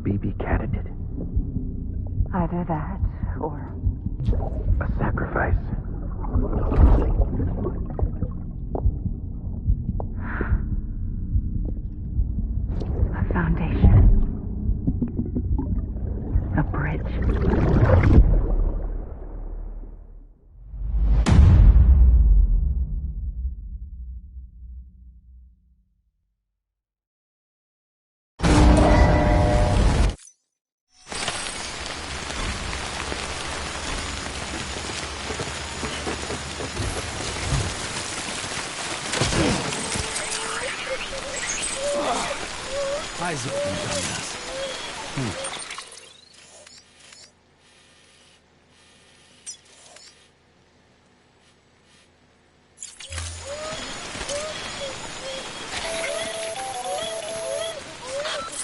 BB candidate? Either that, or... a sacrifice. A foundation. A bridge. Eyes open, dumbass.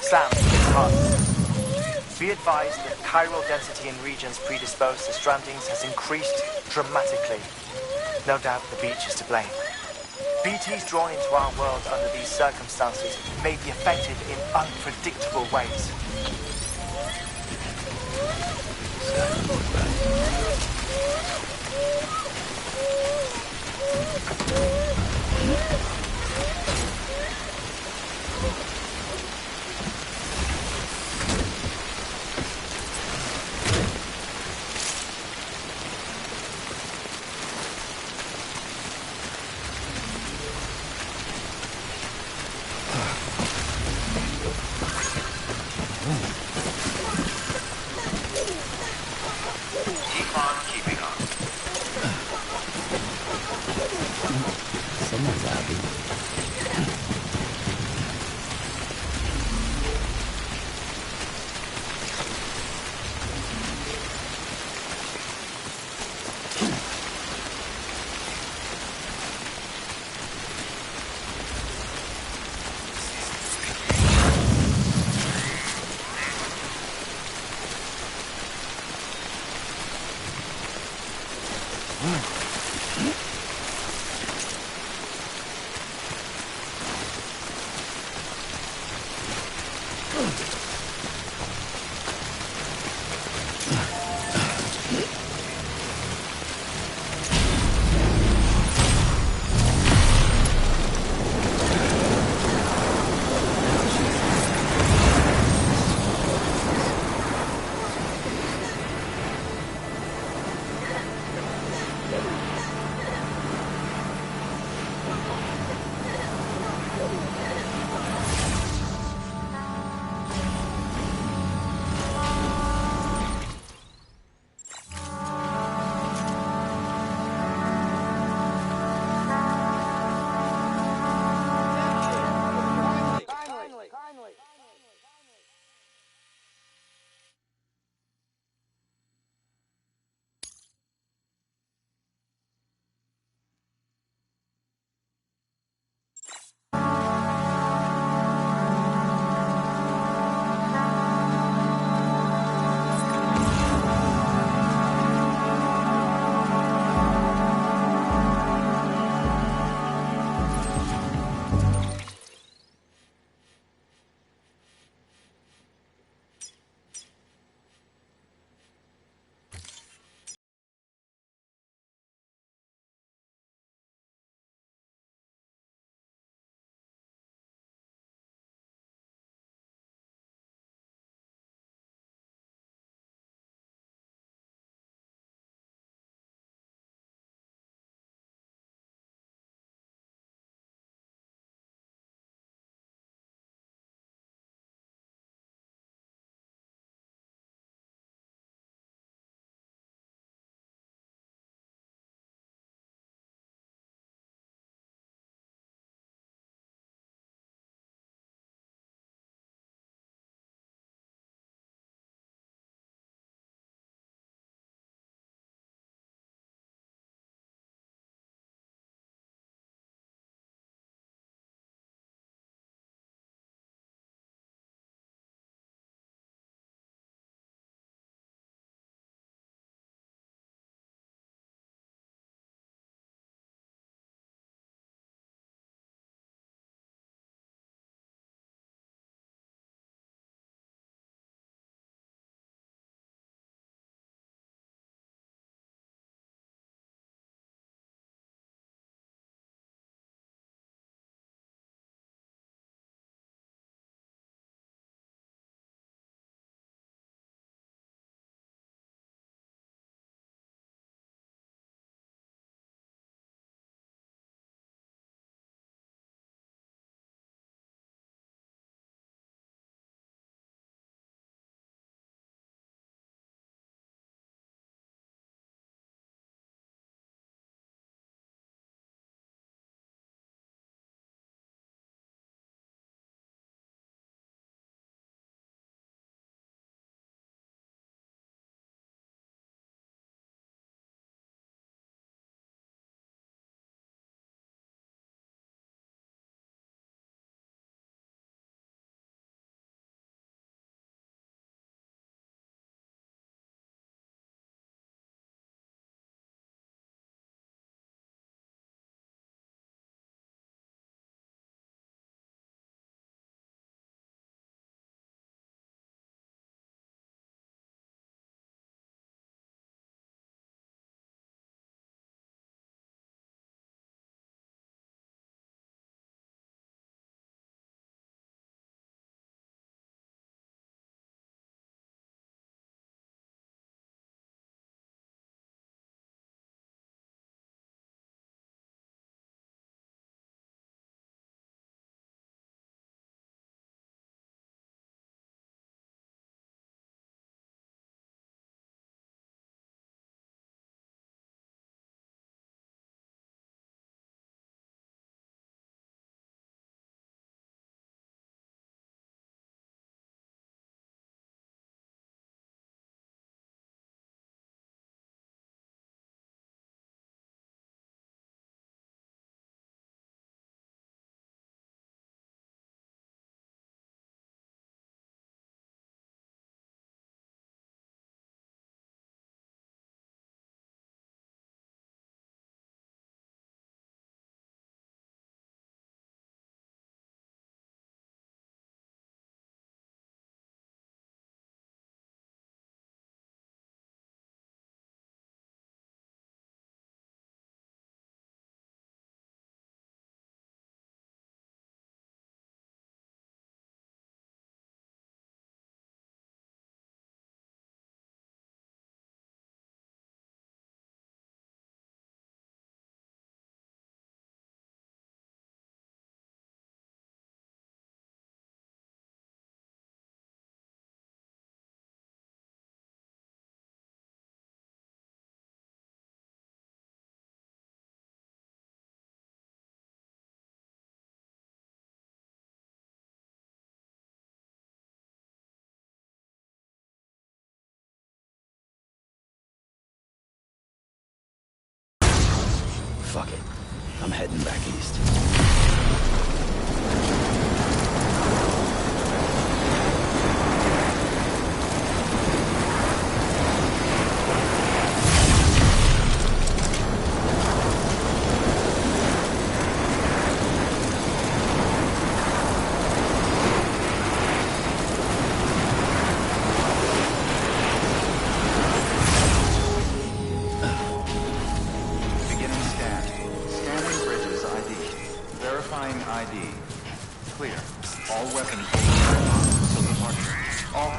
Sam, it's hard. Be advised that chiral density in regions predisposed to strandings has increased dramatically. No doubt the beach is to blame. BTs drawn into our world under these circumstances may be affected in unpredictable ways. Someone's happy.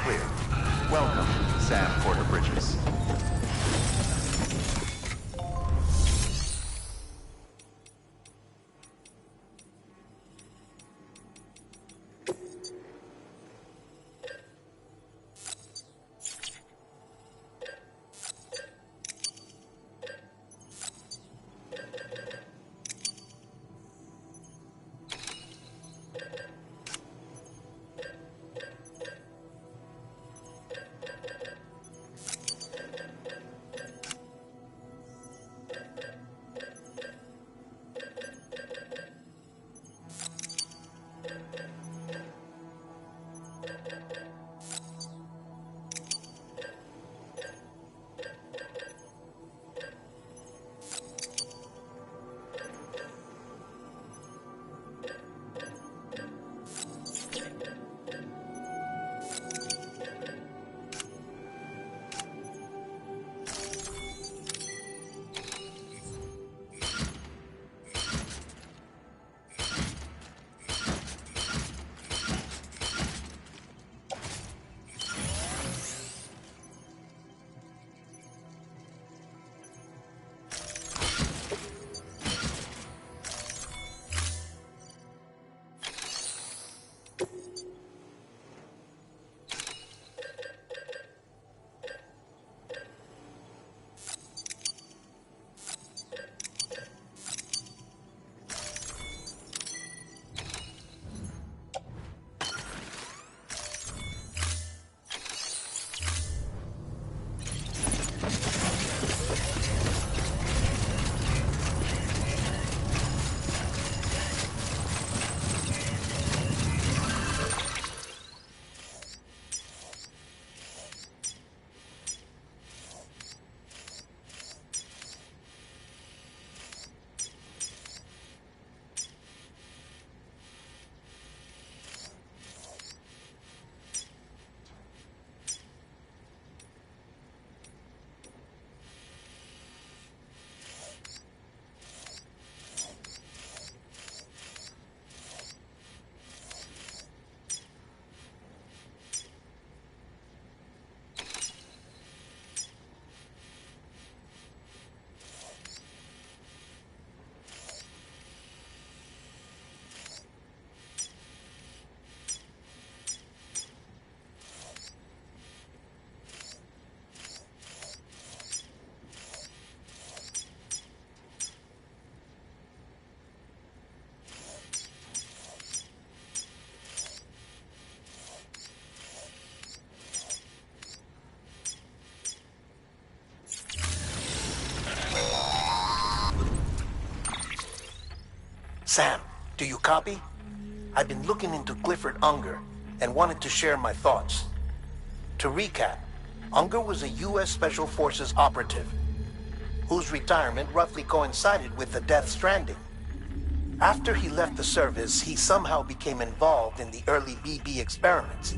clear. Welcome, Sam Porter Bridges. Sam, do you copy? I've been looking into Clifford Unger and wanted to share my thoughts. To recap, Unger was a U.S. Special Forces operative whose retirement roughly coincided with the Death Stranding. After he left the service, he somehow became involved in the early BB experiments.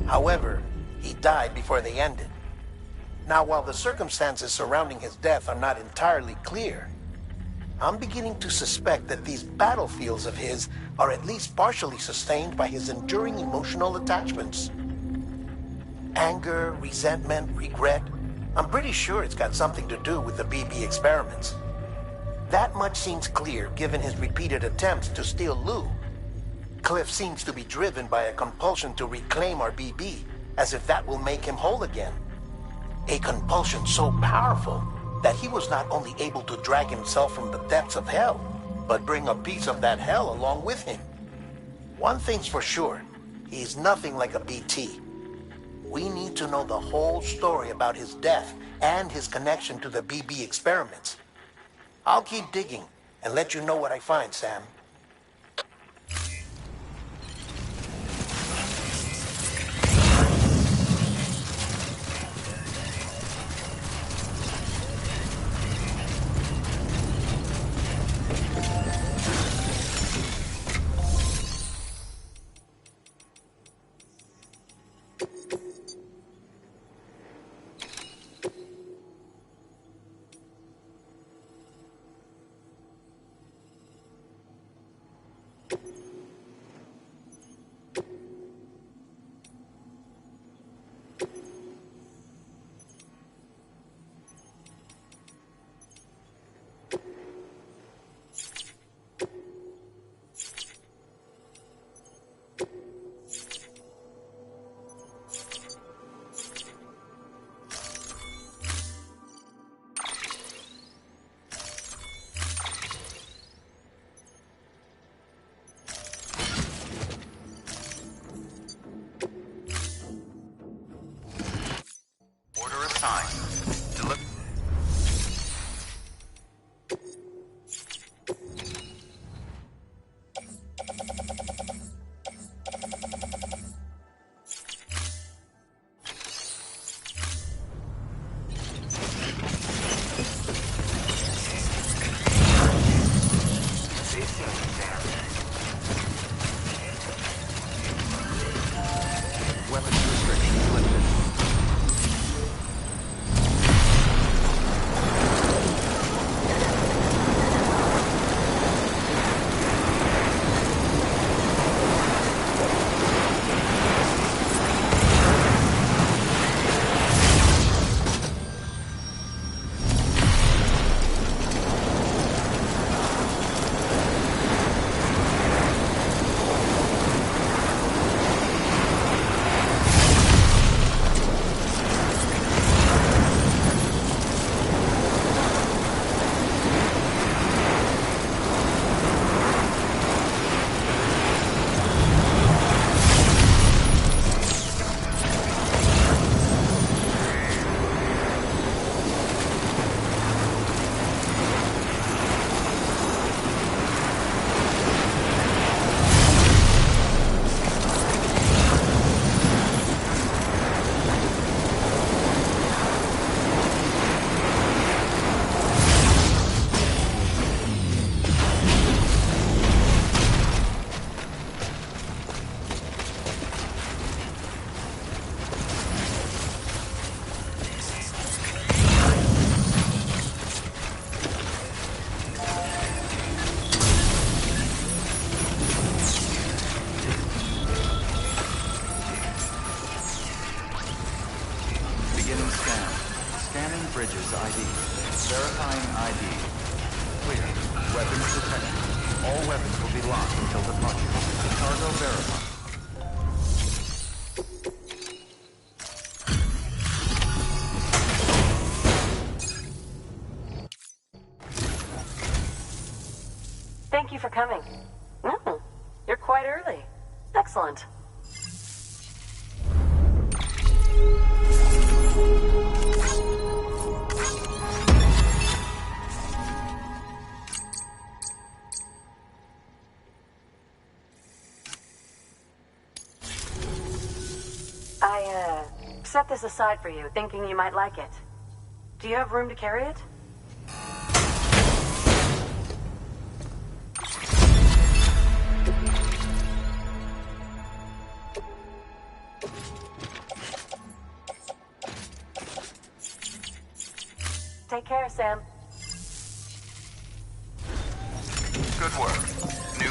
However, he died before they ended. Now, while the circumstances surrounding his death are not entirely clear, I'm beginning to suspect that these battlefields of his are at least partially sustained by his enduring emotional attachments. Anger, resentment, regret. I'm pretty sure it's got something to do with the BB experiments. That much seems clear given his repeated attempts to steal Lou. Cliff seems to be driven by a compulsion to reclaim our BB, as if that will make him whole again. A compulsion so powerful that he was not only able to drag himself from the depths of hell, but bring a piece of that hell along with him. One thing's for sure, he's nothing like a BT. We need to know the whole story about his death and his connection to the BB experiments. I'll keep digging and let you know what I find, Sam. Scanning bridges ID. Verifying ID. Clear. Weapons detected. All weapons will be locked until departure. Cargo verified. Thank you for coming. You're quite early. Excellent. I set this aside for you, thinking you might like it. Do you have room to carry it? Take care, Sam. Good work. New.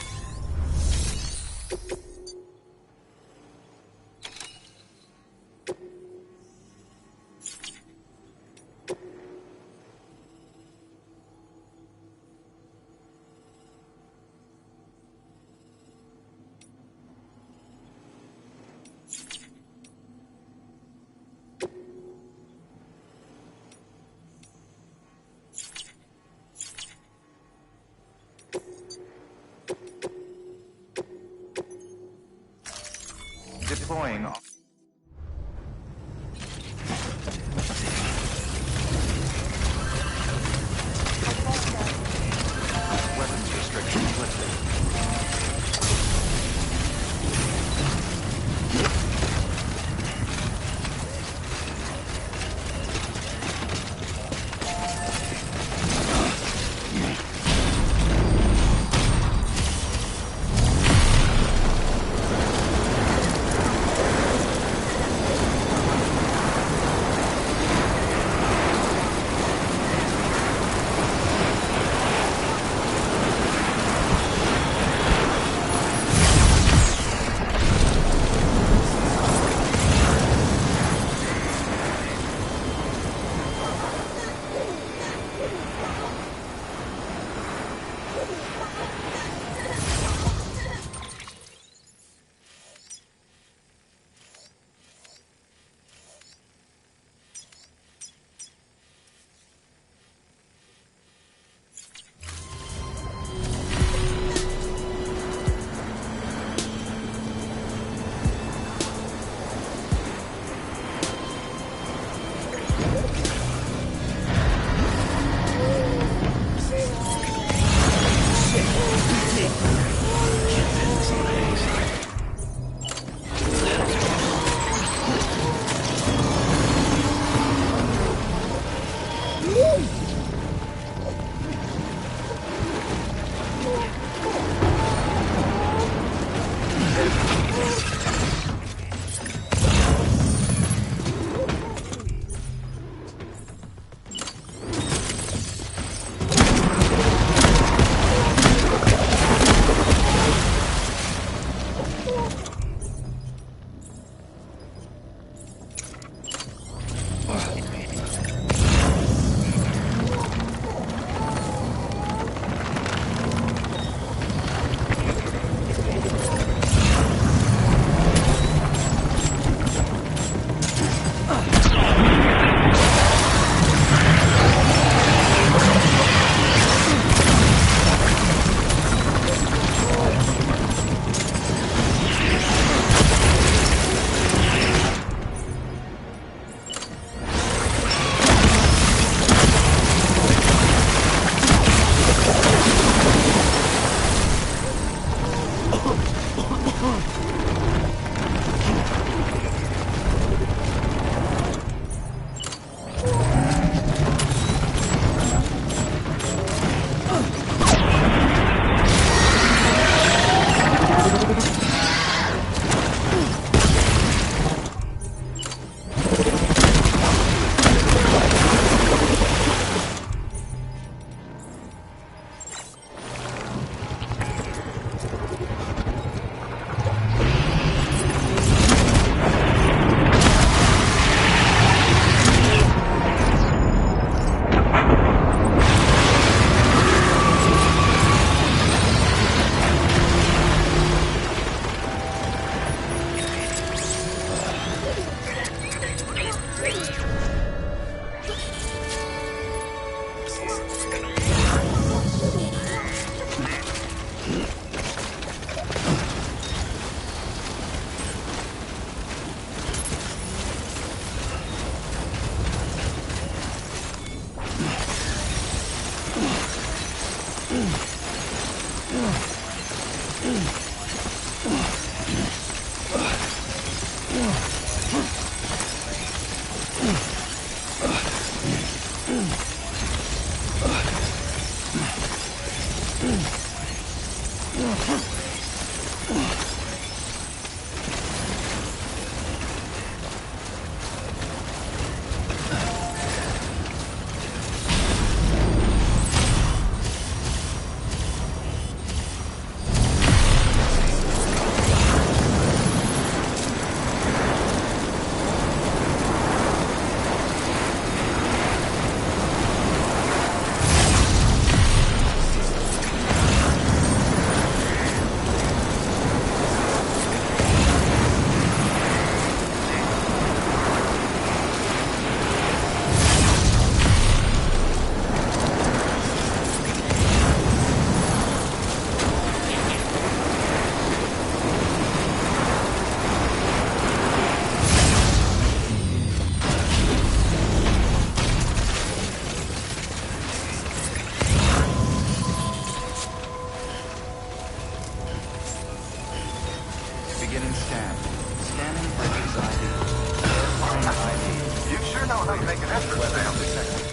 really make an effort to stay undetected.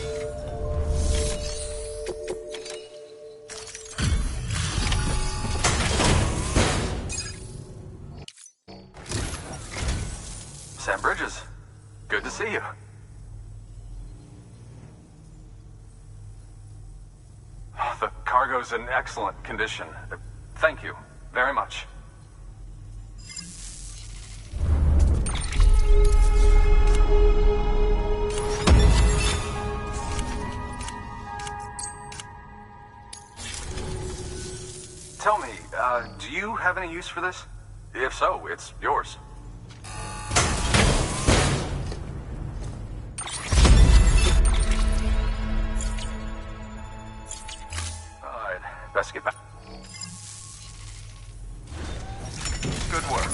Sam Bridges, good to see you. The cargo's in excellent condition. Thank you very much. Tell me, do you have any use for this? If so, it's yours. Alright, best get back. Good work.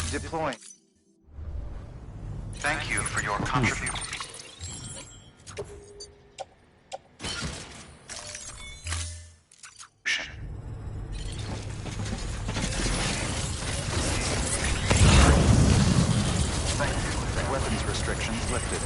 Deploying. Thank you for your contribution. Thank you. Weapons restrictions lifted.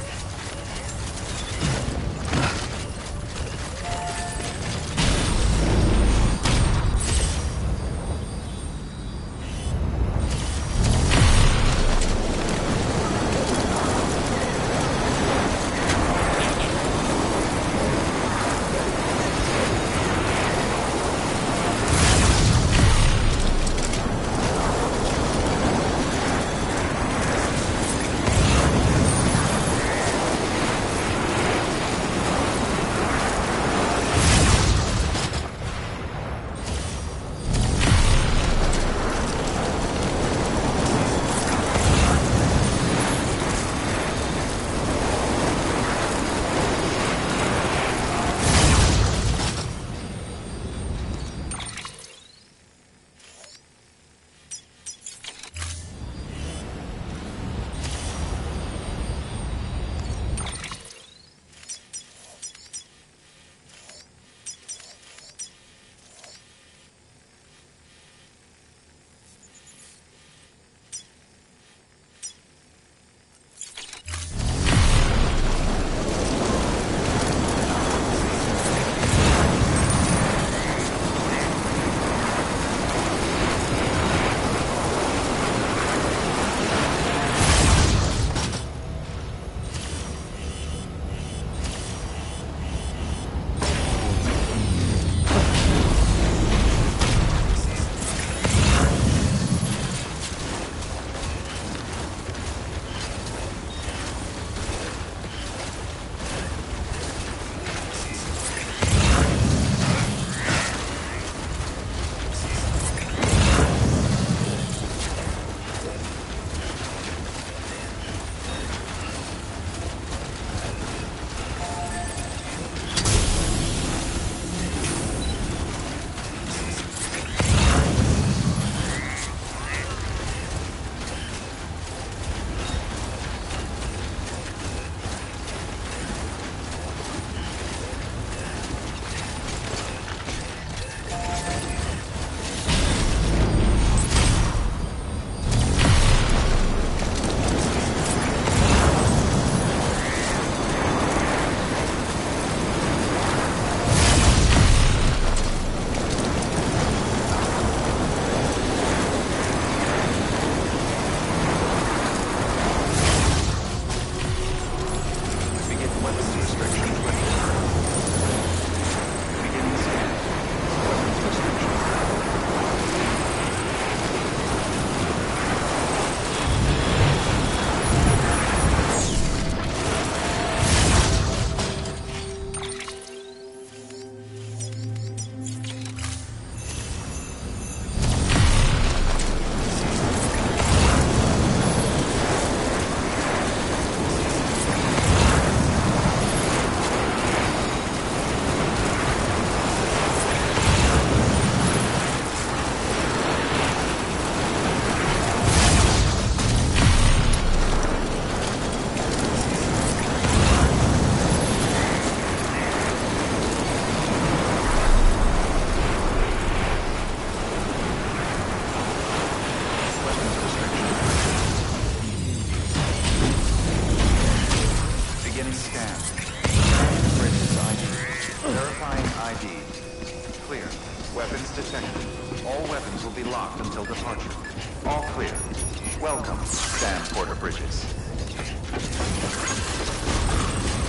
Welcome, Sam Porter Bridges.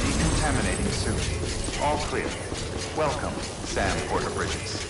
Decontaminating suit. All clear. Welcome, Sam Porter Bridges.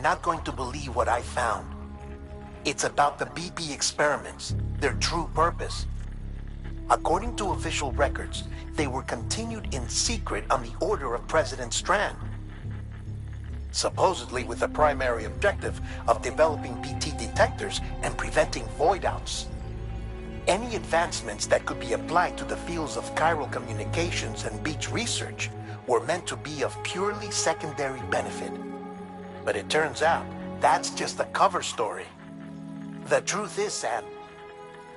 not going to believe what I found. It's about the BP experiments, their true purpose. According to official records, they were continued in secret on the order of President Strand. Supposedly with the primary objective of developing BT detectors and preventing void-outs. Any advancements that could be applied to the fields of chiral communications and beach research were meant to be of purely secondary benefit. But it turns out, that's just a cover story. The truth is, Sam,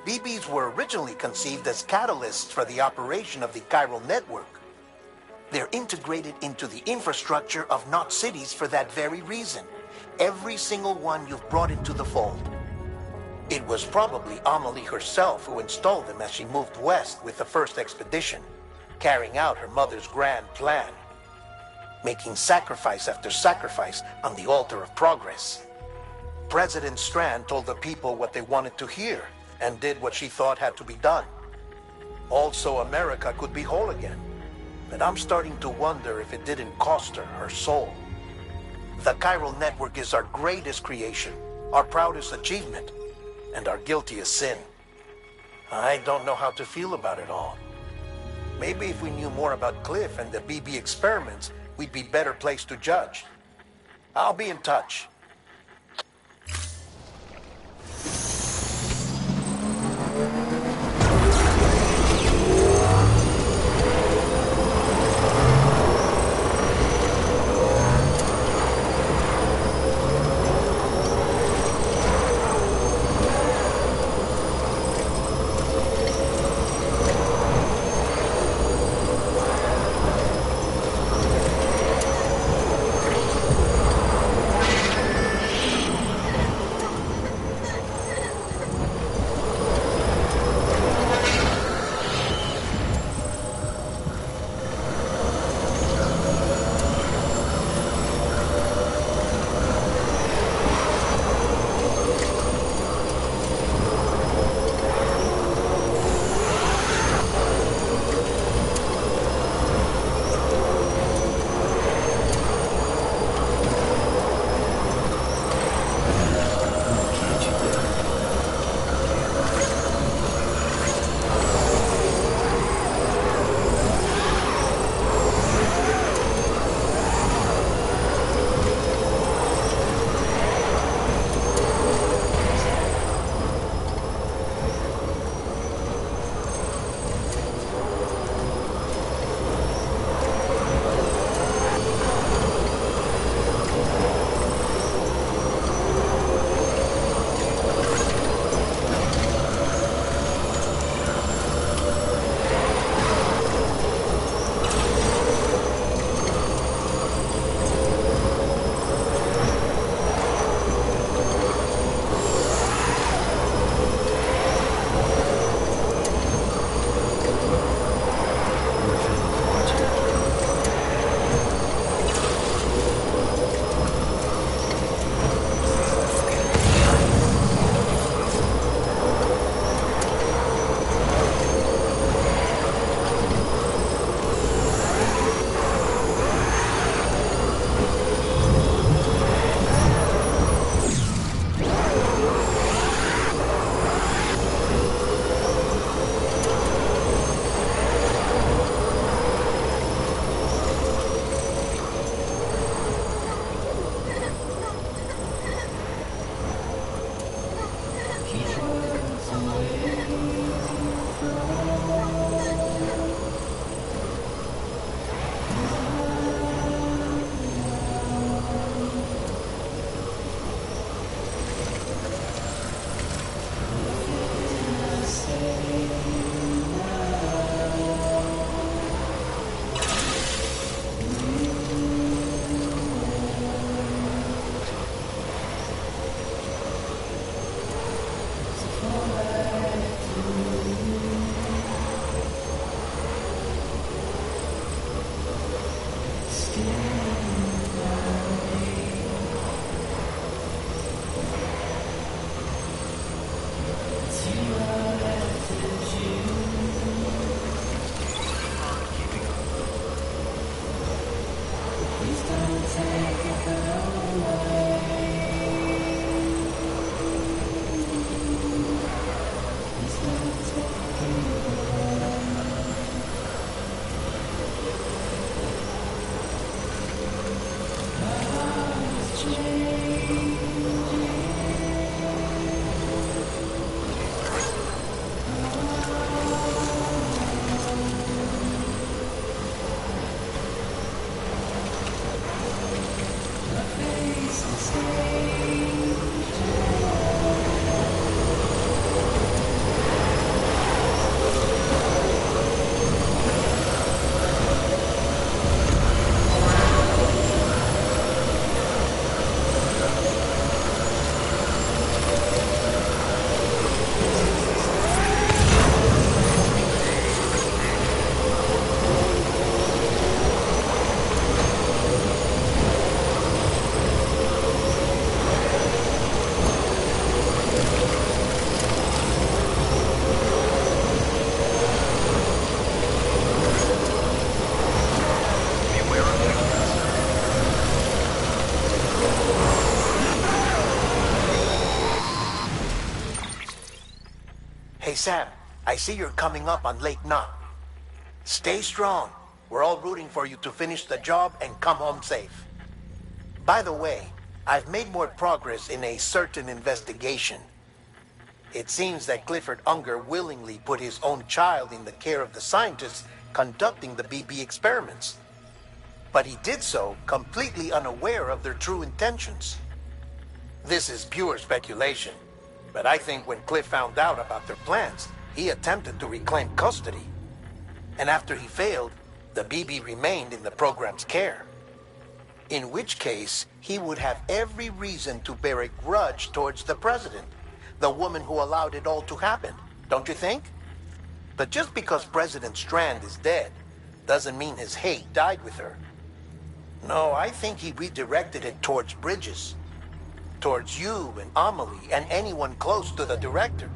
BBs were originally conceived as catalysts for the operation of the chiral network. They're integrated into the infrastructure of Knot cities for that very reason. Every single one you've brought into the fold. It was probably Amelie herself who installed them as she moved west with the first expedition, carrying out her mother's grand plan, making sacrifice after sacrifice on the altar of progress. President Strand told the people what they wanted to hear and did what she thought had to be done. Also, America could be whole again. But I'm starting to wonder if it didn't cost her soul. The chiral network is our greatest creation, our proudest achievement, and our guiltiest sin. I don't know how to feel about it all. Maybe if we knew more about Cliff and the BB experiments, we'd be better placed to judge. I'll be in touch. Hey, Sam, I see you're coming up on Lake Knot. Stay strong. We're all rooting for you to finish the job and come home safe. By the way, I've made more progress in a certain investigation. It seems that Clifford Unger willingly put his own child in the care of the scientists conducting the BP experiments. But he did so completely unaware of their true intentions. This is pure speculation, but I think when Cliff found out about their plans, he attempted to reclaim custody. And after he failed, the BB remained in the program's care. In which case, he would have every reason to bear a grudge towards the president, the woman who allowed it all to happen, don't you think? But just because President Strand is dead, doesn't mean his hate died with her. No, I think he redirected it towards Bridges. Towards you and Amelie and anyone close to the director.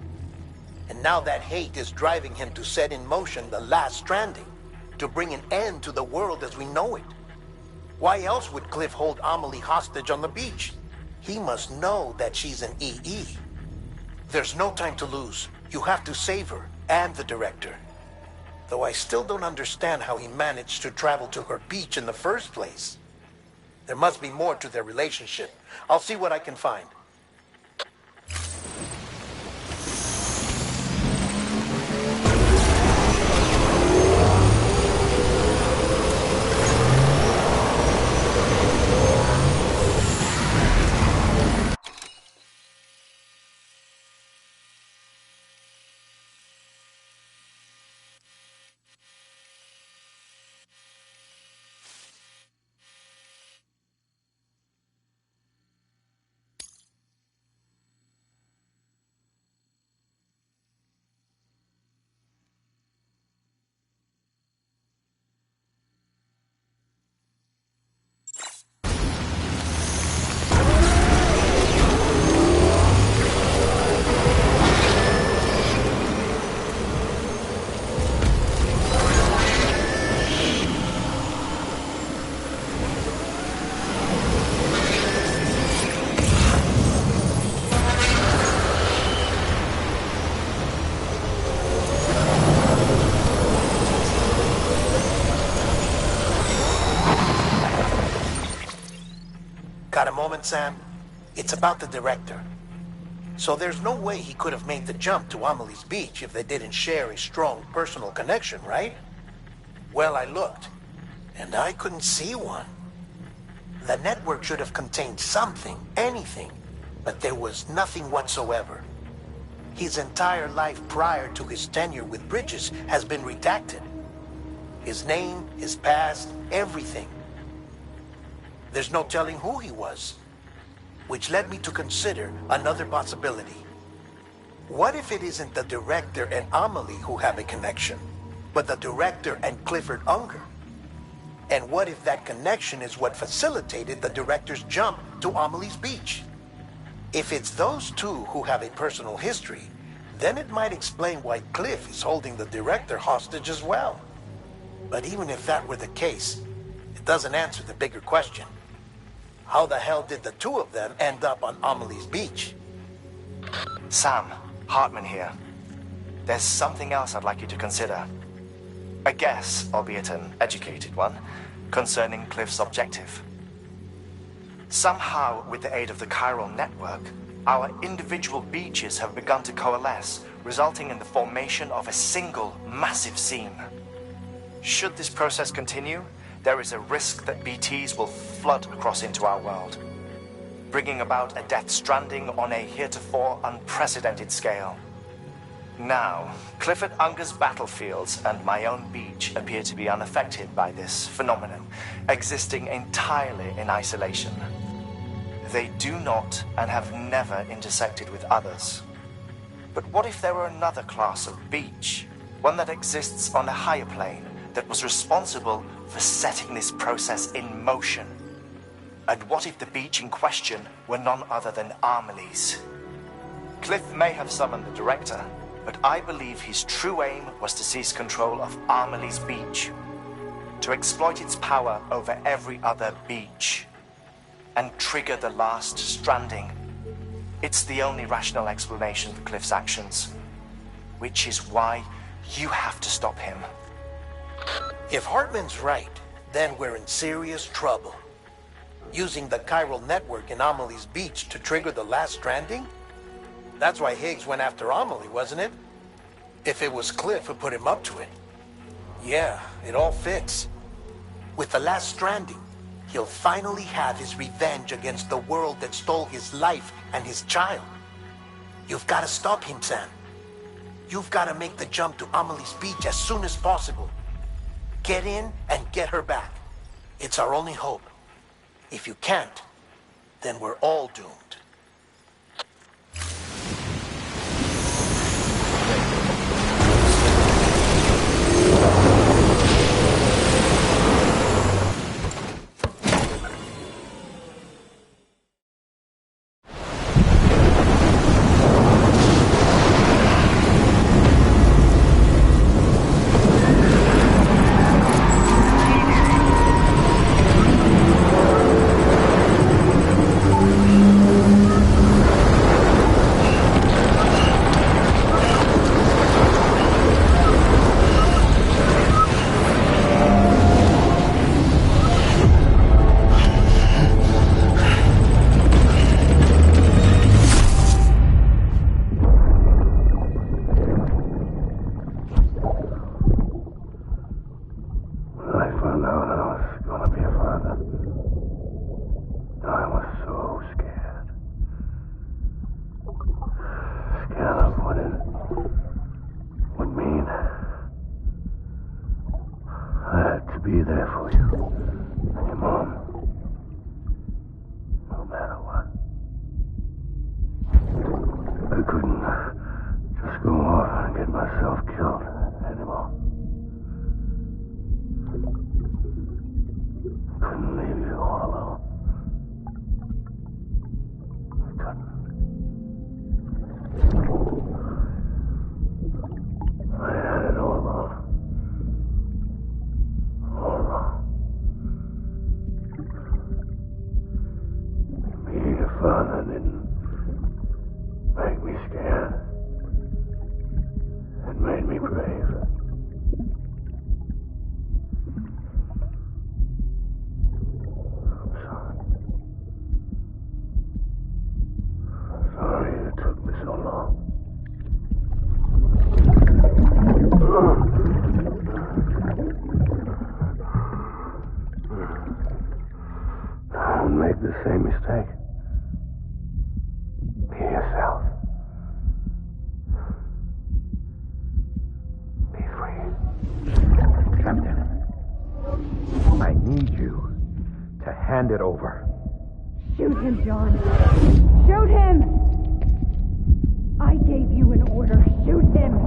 And now that hate is driving him to set in motion the last Stranding, to bring an end to the world as we know it. Why else would Cliff hold Amelie hostage on the beach? He must know that she's an EE. There's no time to lose. You have to save her and the director. Though I still don't understand how he managed to travel to her beach in the first place. There must be more to their relationship. I'll see what I can find. Got a moment, Sam? It's about the director. So there's no way he could have made the jump to Amelie's beach if they didn't share a strong personal connection, right? Well, I looked, and I couldn't see one. The network should have contained something, anything, but there was nothing whatsoever. His entire life prior to his tenure with Bridges has been redacted. His name, his past, everything. There's no telling who he was, which led me to consider another possibility. What if it isn't the director and Amelie who have a connection, but the director and Clifford Unger? And what if that connection is what facilitated the director's jump to Amelie's beach? If it's those two who have a personal history, then it might explain why Cliff is holding the director hostage as well. But even if that were the case, it doesn't answer the bigger question. How the hell did the two of them end up on Amelie's beach? Sam, Hartman here. There's something else I'd like you to consider. A guess, albeit an educated one, concerning Cliff's objective. Somehow, with the aid of the chiral network, our individual beaches have begun to coalesce, resulting in the formation of a single massive seam. Should this process continue, there is a risk that BTs will flood across into our world, bringing about a death stranding on a heretofore unprecedented scale. Now, Clifford Unger's battlefields and my own beach appear to be unaffected by this phenomenon, existing entirely in isolation. They do not and have never intersected with others. But what if there were another class of beach, one that exists on a higher plane, that was responsible for setting this process in motion? And what if the beach in question were none other than Amelie's? Cliff may have summoned the director, but I believe his true aim was to seize control of Amelie's beach, to exploit its power over every other beach, and trigger the last Stranding. It's the only rational explanation for Cliff's actions. which is why you have to stop him. If Hartman's right, then we're in serious trouble. Using the chiral network in Amelie's beach to trigger the last stranding? That's why Higgs went after Amelie, wasn't it? If it was Cliff who put him up to it. Yeah, it all fits. With the last stranding, he'll finally have his revenge against the world that stole his life and his child. You've got to stop him, Sam. You've got to make the jump to Amelie's beach as soon as possible. Get in and get her back. It's our only hope. If you can't, then we're all doomed. Be there for you and your mom, no matter what. I couldn't just go off and get myself killed anymore. Couldn't leave you all alone. I couldn't. I had it all wrong. Being a father didn't make me scared. It made me brave. I'm sorry. I'm sorry it took me so long. Don't make the same mistake. Be yourself. Be free. Captain, I need you to hand it over. Shoot him, John. Shoot him! I gave you an order. Shoot him!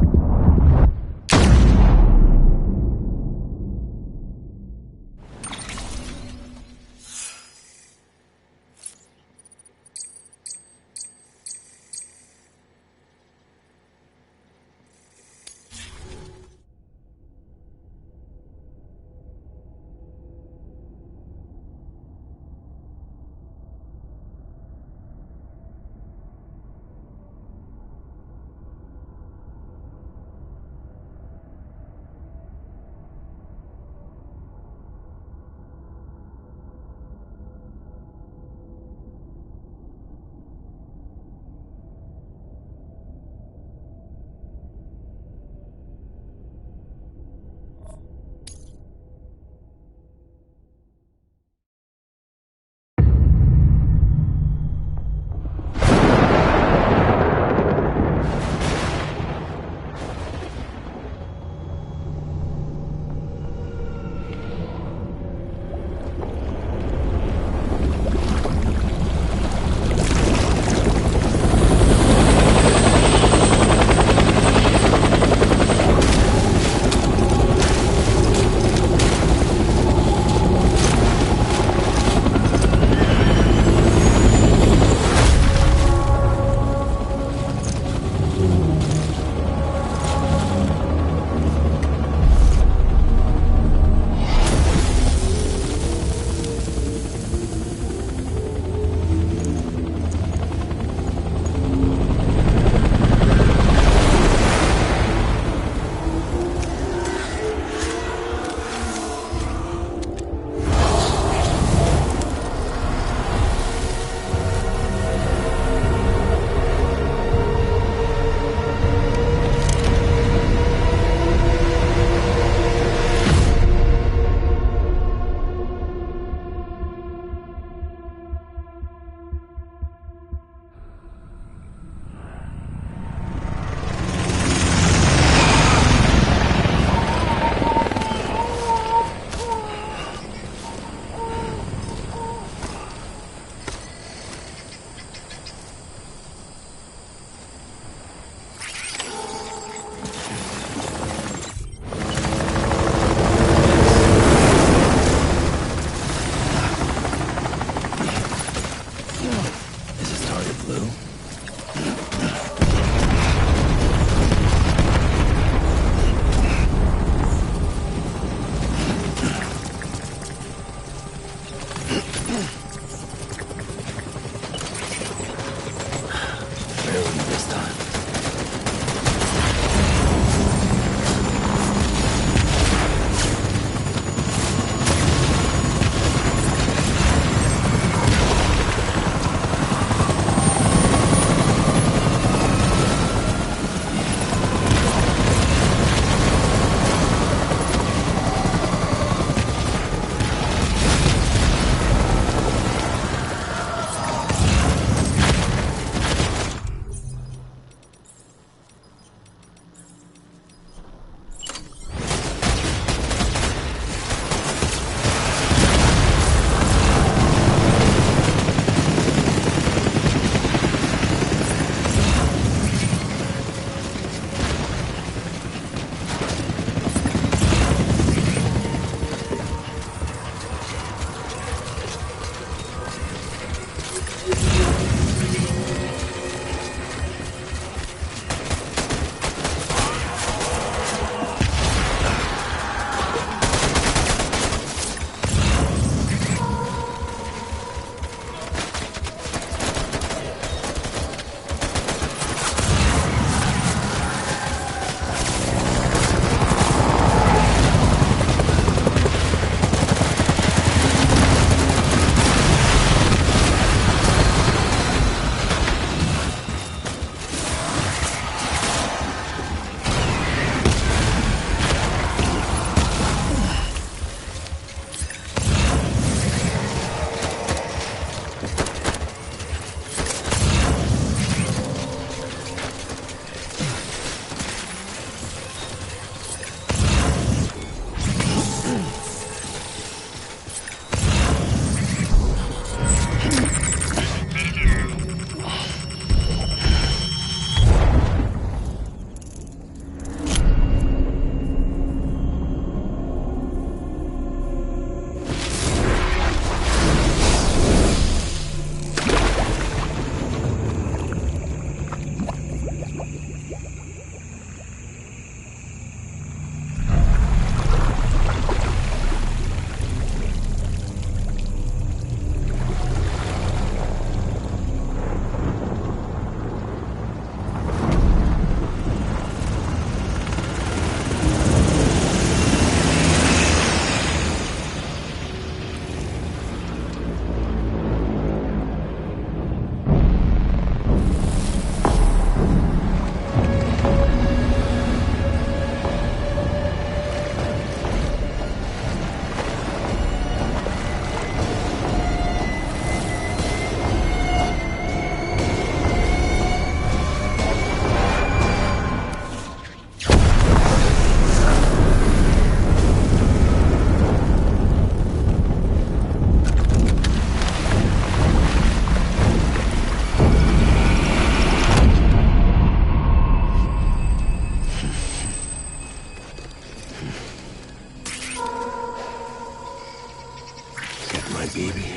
my baby.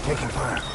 Taking fire.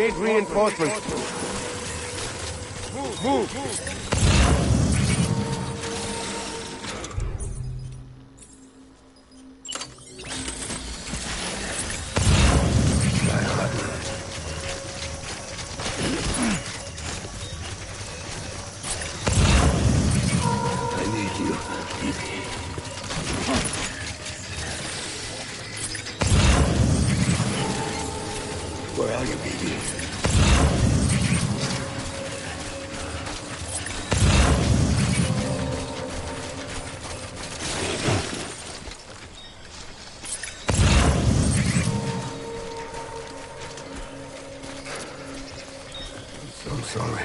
need reinforcements. Move! I need you, BB. Where are you, BB? I'm sorry.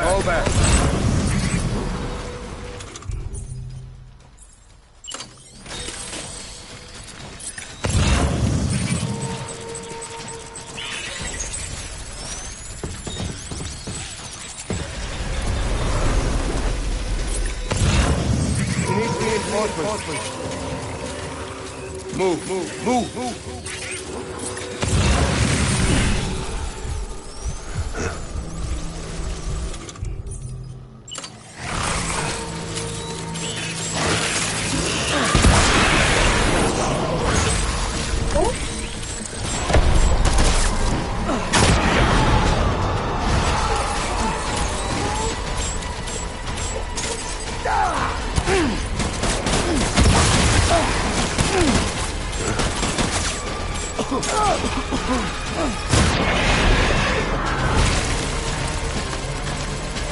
Hold back. We need reinforcements. Move.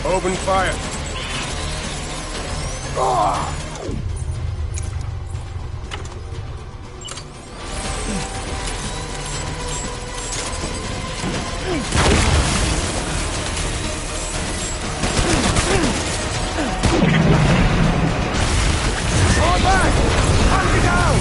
Open fire. Fall back! Hunt me down!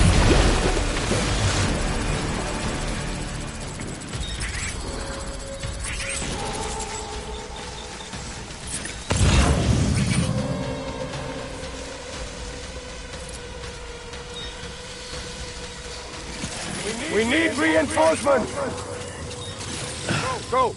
We need reinforcements! Go!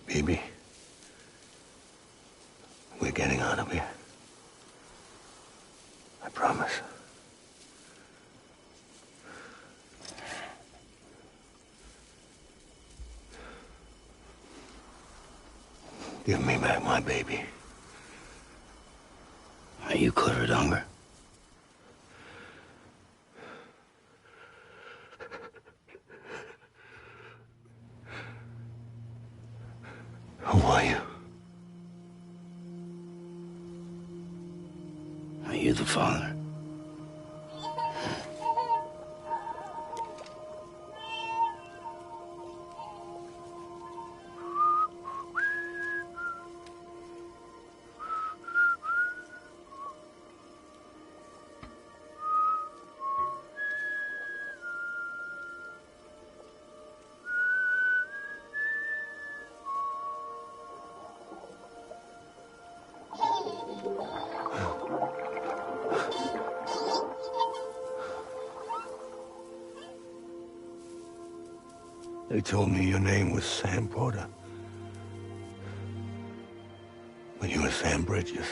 Baby, we're getting out of here. I promise. Give me back my baby. Are you Clifford Unger? Who are you? Are you the father? They told me your name was Sam Porter. But you were Sam Bridges.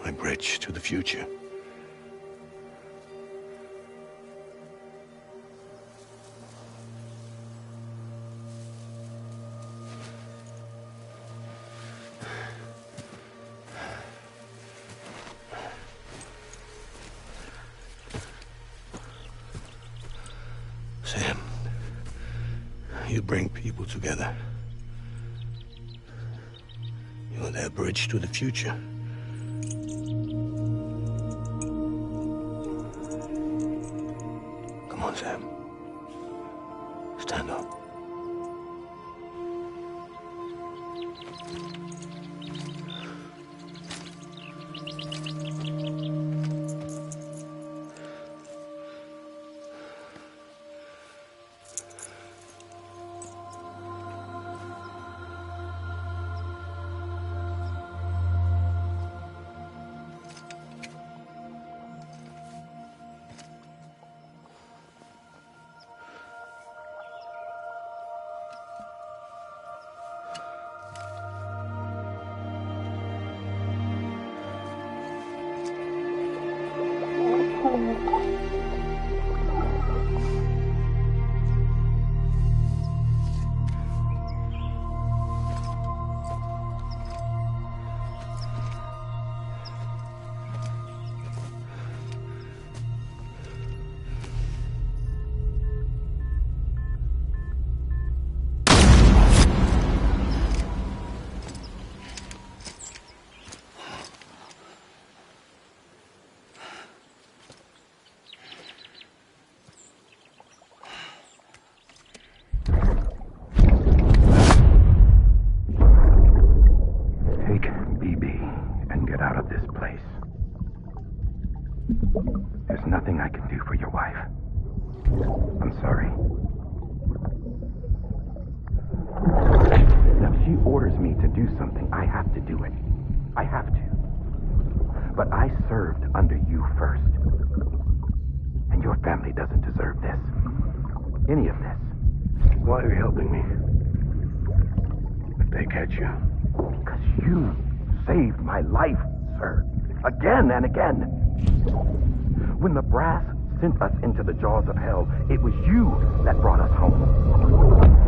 My bridge to the future. Sam, you bring people together. You're their bridge to the future. Come on, Sam. Stand up. There's nothing I can do for your wife. I'm sorry. Now, if she orders me to do something, I have to do it. I have to. But I served under you first. And your family doesn't deserve this. Any of this. Why are you helping me? if they catch you? Because you saved my life, sir. Again and again. When the brass sent us into the jaws of hell, it was you that brought us home.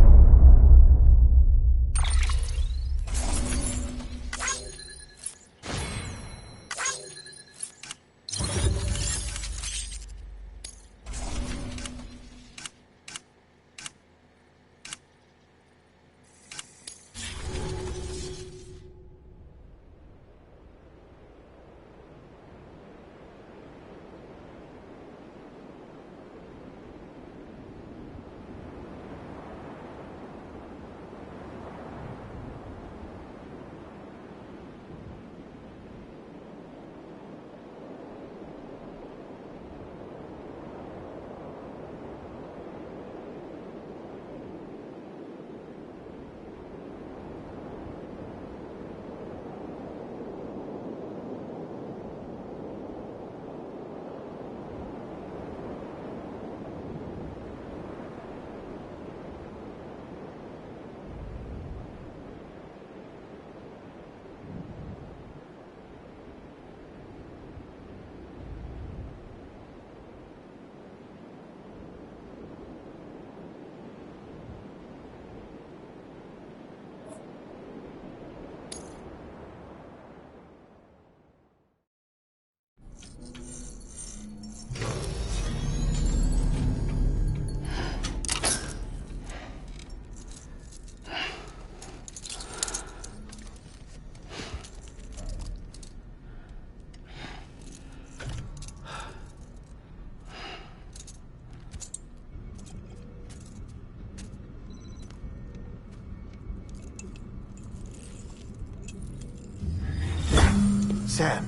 Sam,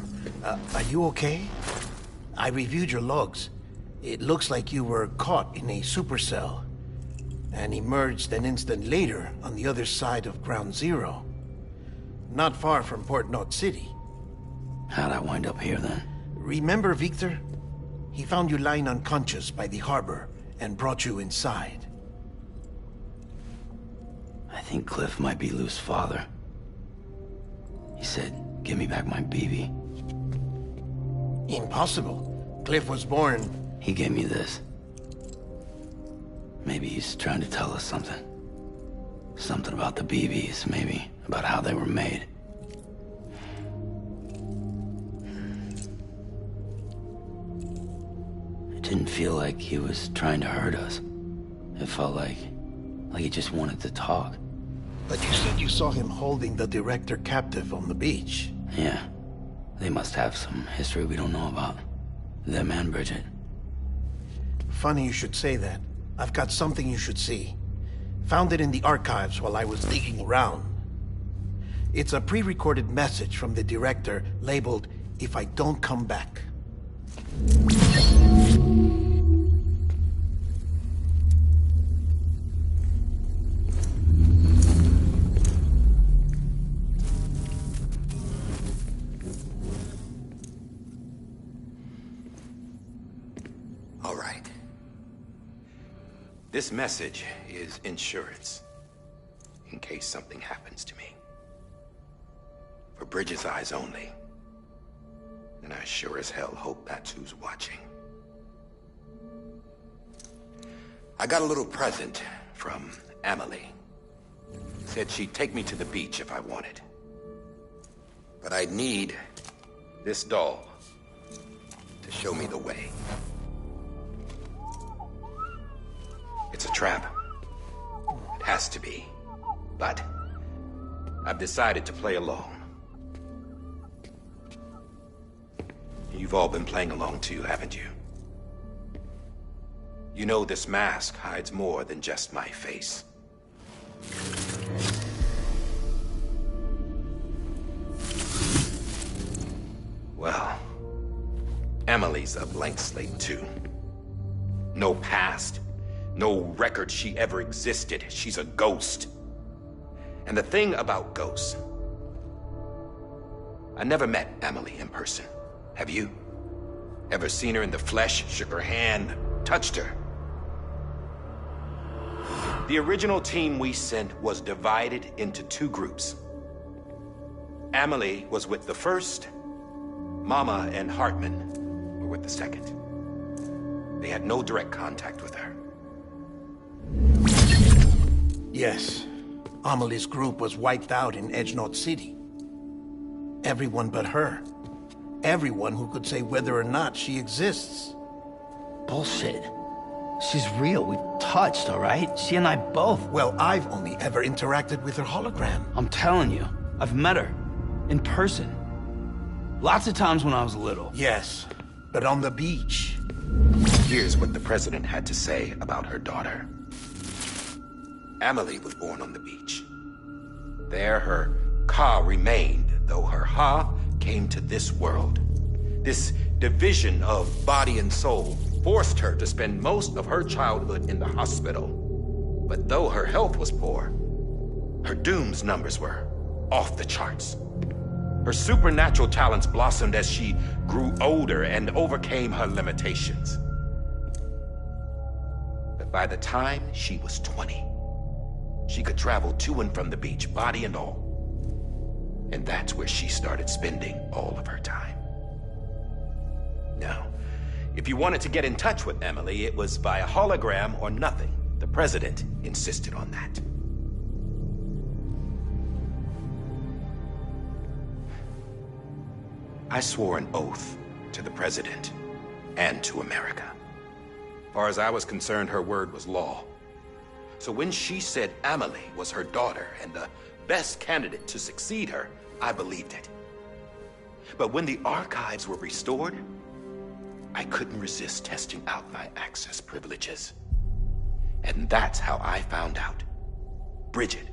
are you okay? I reviewed your logs. It looks like you were caught in a supercell and emerged an instant later on the other side of Ground Zero. Not far from Port Knot City. How'd I wind up here then? Remember Victor? He found you lying unconscious by the harbor and brought you inside. I think Cliff might be Lou's father. He said, give me back my BB. Impossible. Cliff was born... He gave me this. Maybe he's trying to tell us something. Something about the BBs, maybe. About how they were made. It didn't feel like he was trying to hurt us. It felt like he just wanted to talk. But you said you saw him holding the director captive on the beach. Yeah. They must have some history we don't know about. Them and Bridget. Funny you should say that. I've got something you should see. Found it in the archives while I was digging around. It's a pre-recorded message from the director labeled, "If I don't come back." All right. This message is insurance, in case something happens to me. For Bridget's eyes only. And I sure as hell hope that's who's watching. I got a little present from Emily. Said she'd take me to the beach if I wanted. But I'd need this doll to show me the way. It's a trap. It has to be. But I've decided to play along. You've all been playing along too, haven't you? You know this mask hides more than just my face. Well, Emily's a blank slate too. No past. No record she ever existed. She's a ghost. And the thing about ghosts... I never met Emily in person. Have you? Ever seen her in the flesh, shook her hand, touched her? The original team we sent was divided into two groups. Amelie was with the first. Mama and Hartman were with the second. They had no direct contact with her. Yes. Amelie's group was wiped out in Edgenorth City. Everyone but her. Everyone who could say whether or not she exists. Bullshit. She's real. We've touched, all right? She and I both. Well, I've only ever interacted with her hologram. I'm telling you, I've met her. In person. Lots of times when I was little. Yes, but on the beach. Here's what the president had to say about her daughter. Amelie was born on the beach. There her Ka remained, though her Ha came to this world. This division of body and soul forced her to spend most of her childhood in the hospital. But though her health was poor, her Doom's numbers were off the charts. Her supernatural talents blossomed as she grew older and overcame her limitations. But by the time she was 20, she could travel to and from the beach, body and all. And that's where she started spending all of her time. Now, if you wanted to get in touch with Emily, it was via hologram or nothing. The president insisted on that. I swore an oath to the president and to America. As far as I was concerned, her word was law. So when she said Amelie was her daughter and the best candidate to succeed her, I believed it. But when the archives were restored, I couldn't resist testing out my access privileges. And that's how I found out Bridget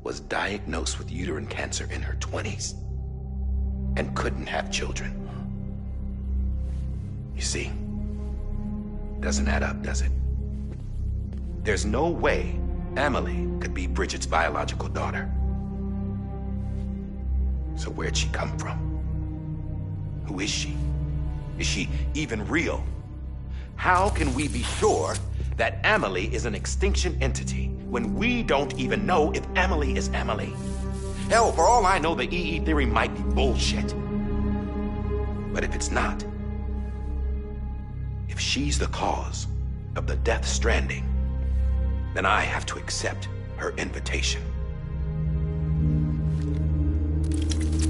was diagnosed with uterine cancer in her 20s and couldn't have children. You see, doesn't add up, does it? There's no way Amelie could be Bridget's biological daughter. So where'd she come from? Who is she? Is she even real? How can we be sure that Amelie is an extinction entity when we don't even know if Amelie is Amelie? Hell, for all I know, the EE theory might be bullshit. But if it's not, if she's the cause of the death stranding, then I have to accept her invitation.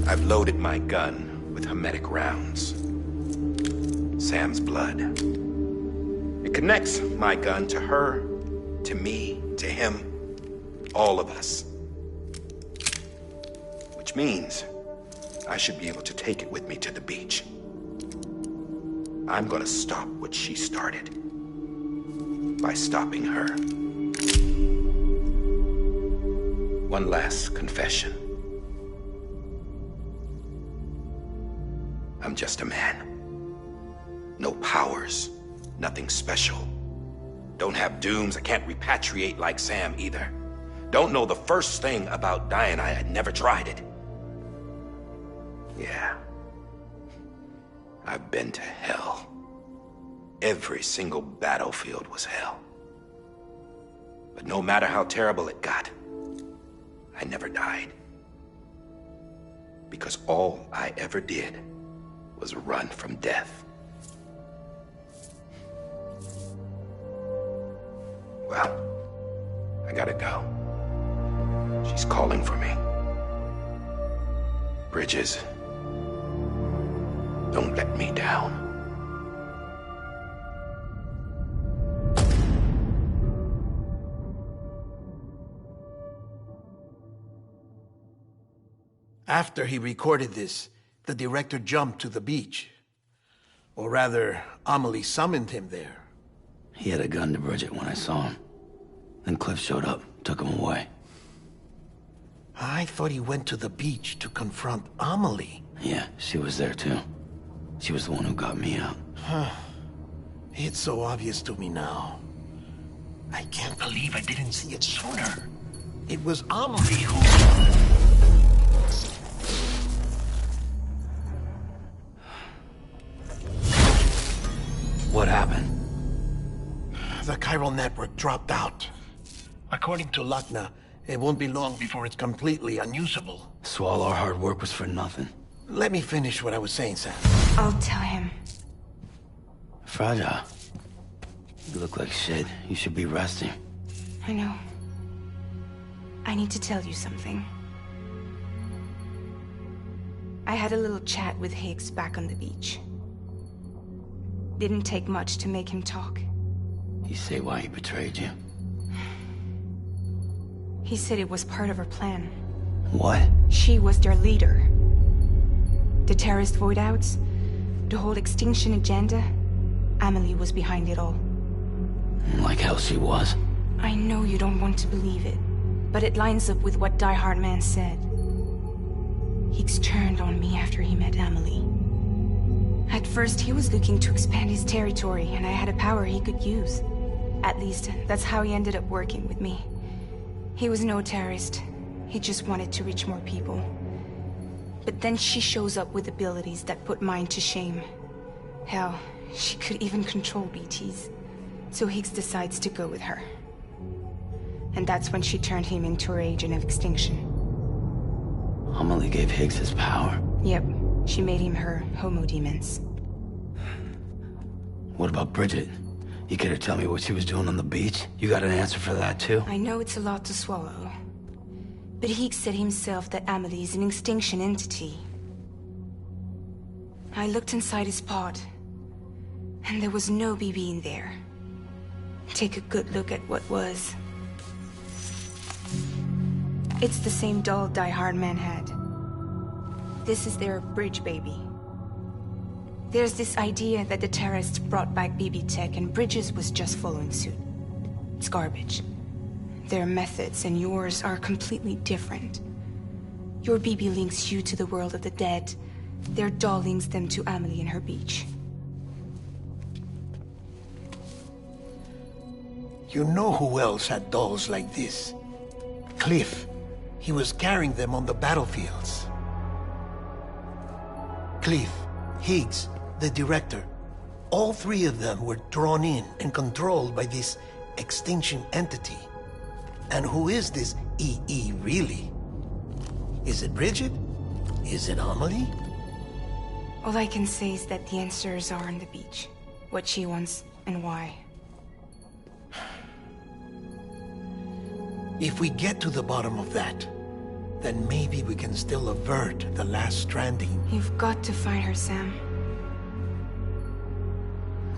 I've loaded my gun with hermetic rounds. Sam's blood. It connects my gun to her, to me, to him, all of us. Which means I should be able to take it with me to the beach. I'm gonna stop what she started by stopping her. One last confession. I'm just a man. No powers, nothing special. Don't have dooms, I can't repatriate like Sam either. Don't know the first thing about dying, I had never tried it. Yeah. I've been to hell. Every single battlefield was hell. But no matter how terrible it got, I never died. Because all I ever did was run from death. Well, I gotta go. She's calling for me. Bridges, don't let me down. After he recorded this, the director jumped to the beach. Or rather, Amelie summoned him there. He had a gun to Bridget when I saw him. Then Cliff showed up, took him away. I thought he went to the beach to confront Amelie. Yeah, she was there too. She was the one who got me out. It's so obvious to me now. I can't believe I didn't see it sooner. It was Amelie who... What happened? The chiral network dropped out. I According to Lakna, it won't be long before it's completely unusable. So all our hard work was for nothing. Let me finish what I was saying, Sam. I'll tell him. Fragile. You look like shit. You should be resting. I know. I need to tell you something. I had a little chat with Higgs back on the beach. Didn't take much to make him talk. You say why he betrayed you? He said it was part of her plan. What? She was their leader. The terrorist void-outs, the whole extinction agenda, Amelie was behind it all. Like hell she was. I know you don't want to believe it, but it lines up with what Die Hard Man said. Higgs turned on me after he met Amelie. At first, he was looking to expand his territory, and I had a power he could use. At least, that's how he ended up working with me. He was no terrorist. He just wanted to reach more people. But then she shows up with abilities that put mine to shame. Hell, she could even control BTs. So Higgs decides to go with her. And that's when she turned him into her agent of extinction. Amelie gave Higgs his power. Yep, she made him her homo demons. What about Bridget? You care to tell me what she was doing on the beach? You got an answer for that too? I know it's a lot to swallow. But Higgs said himself that Amelie is an extinction entity. I looked inside his pod, and there was no BB in there. Take a good look at what was. It's the same doll Die Hard Man had. This is their bridge baby. There's this idea that the terrorists brought back BB tech and Bridges was just following suit. It's garbage. Their methods and yours are completely different. Your BB links you to the world of the dead. Their doll links them to Amelie and her beach. You know who else had dolls like this? Cliff. He was carrying them on the battlefields. Cliff, Higgs, the director. All three of them were drawn in and controlled by this extinction entity. And who is this EE really? Is it Bridget? Is it Amelie? All I can say is that the answers are on the beach. What she wants and why. If we get to the bottom of that, then maybe we can still avert the last stranding. You've got to find her, Sam.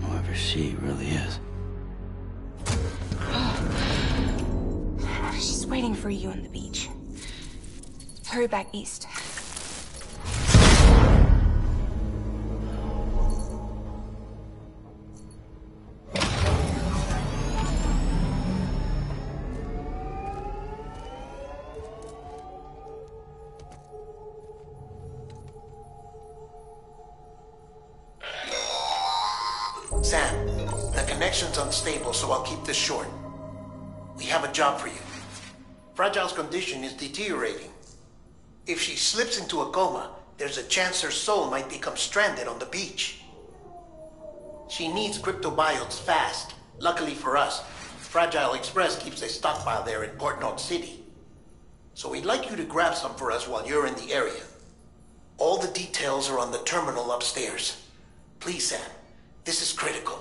Whoever she really is. She's waiting for you on the beach. Hurry back east. Sam, the connection's unstable, so I'll keep this short. We have a job for you. Fragile's condition is deteriorating. If she slips into a coma, there's a chance her soul might become stranded on the beach. She needs cryptobiotes fast. Luckily for us, Fragile Express keeps a stockpile there in Port North City. So we'd like you to grab some for us while you're in the area. All the details are on the terminal upstairs. Please, Sam. This is critical.